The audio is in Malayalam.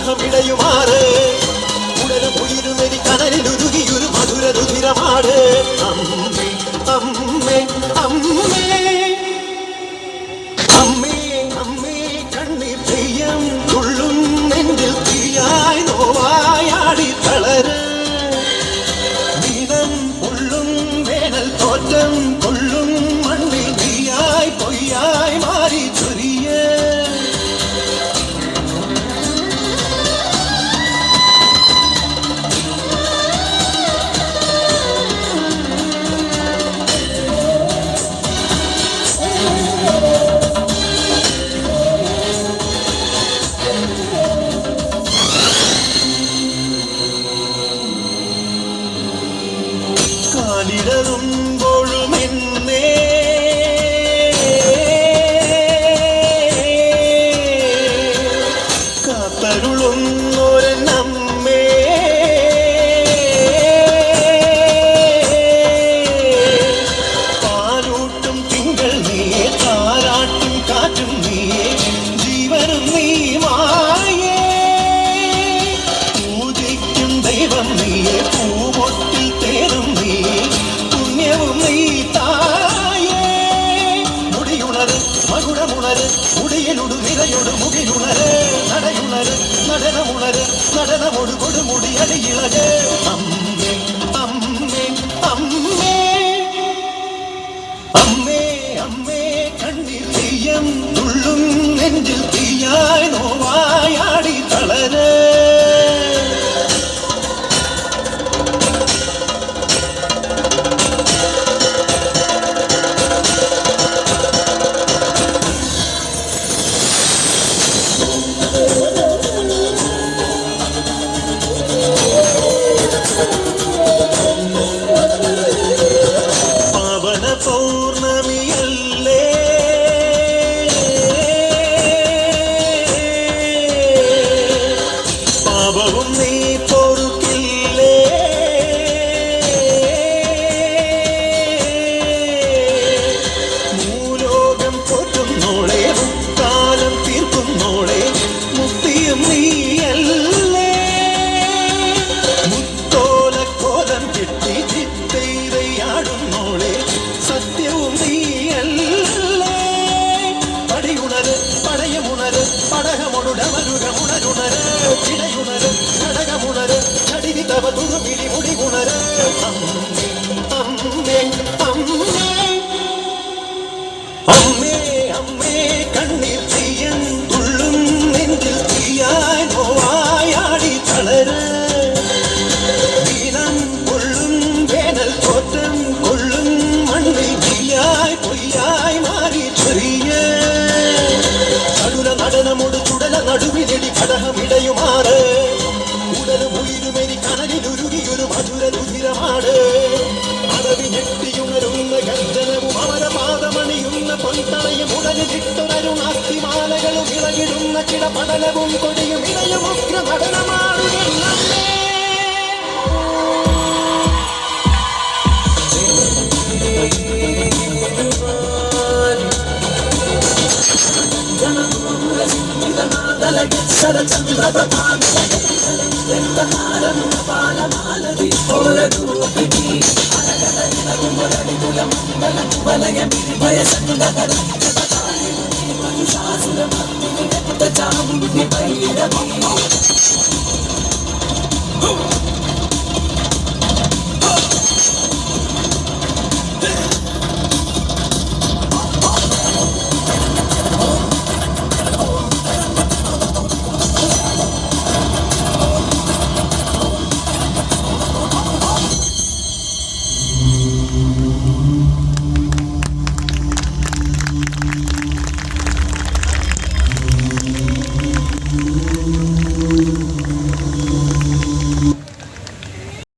കടഹമിടയുമാറ് ഉടലും ഉയിരുമെനി കനലിലുരുകിയൊരു മധുര രുധിരമാട് അമ്മേ അമ്മേ അമ്മേ അമ്മേ അമ്മേ കണ്ണീർ തെയ്യം തുള്ളും നെഞ്ചിൽ തീയായി നോവായാടി തളര് വീതം ഉള്ളും വേനൽ തോറ്റം കൊള്ളും മണ്ണിൽ നീയായി പൊയ്യായി മാറി ചൊരിയ കാലിടറുമ്പോഴും എന്നേ കാത്തരുളുന്നൊരമ്മേ പാലൂട്ടും തിങ്കൾ നീയെ താരാട്ടും കാറ്റും നീയെ ജീവനും നീ മായേ പൂജിക്കും ദൈവം നീയെ പൂമൊട്ടിൽ തേരും നീ പുണ്യവും നീ തായേ മുടിയുണര് മകുടമുണര് മുടിയിലുടു നിരയൊടു മുകിലുണര് നടയുണര് നടനമുണര് നടനമൊടു കൊടുമുടി അടിയിളര് അമ്മേ അമ്മേ അമ്മേ അമ്മേ അമ്മേ കണ്ണീർ തെയ്യം തുള്ളും നെഞ്ചിൽ തീയായി നോവായാടി തളര് പാവന പൗർണമിയല്ലേ പാപവും നീ പൊറുക്കില്ലേ മൂലോകം പോറ്റുന്നോളെ മുക്കാലം തീർക്കുന്നോളെ മുക്തിയും നീയല്ലേ മുത്തോലക്കോലം കെട്ടി ചിത്തൈതയാടുന്നോളെ സത്യവും നീയല്ലേ പടിയുണര് പടയമുണര് പടകമൊടുടമരുകമുണരുണര് ചിടയുണര് ഘടകമുണര് ചടിവി തവ തുറുപിടി മുടികുണര് അമ്മേ അമ്മേ അമ്മേ അമ്മേ അമ്മേ കണ്ണീർ തെയ്യം തുള്ളും നെഞ്ചിൽ തീയായി നോവായാടി തളര് വീണം കൊള്ളും വേനൽ തോറ്റം കൊള്ളും മണ്ണിൽ തീയായി പൊയ്യായി മാറി ചൊരിയ ചടുല നടനമൊടു ചുടല നടുവിലെടി കടഹമിടയുമാറ് ഉടലും ഉയിരുമെനി കനലിലുരുകിയൊരു മധുര രുധിരമാട് അടവി ഞെട്ടിയുണരുന്ന ഗർജനവും അമരപാദമണിയുന്ന പൊൻതളയും ഉടലിട്ടൊരരുണാസ്തിമാലകളും ഇളകിടുന്ന കിടപടലവും കൊടിയും ഇടയും ഉഗ്ര നടനമാടുകന്നമ്മേ Vaya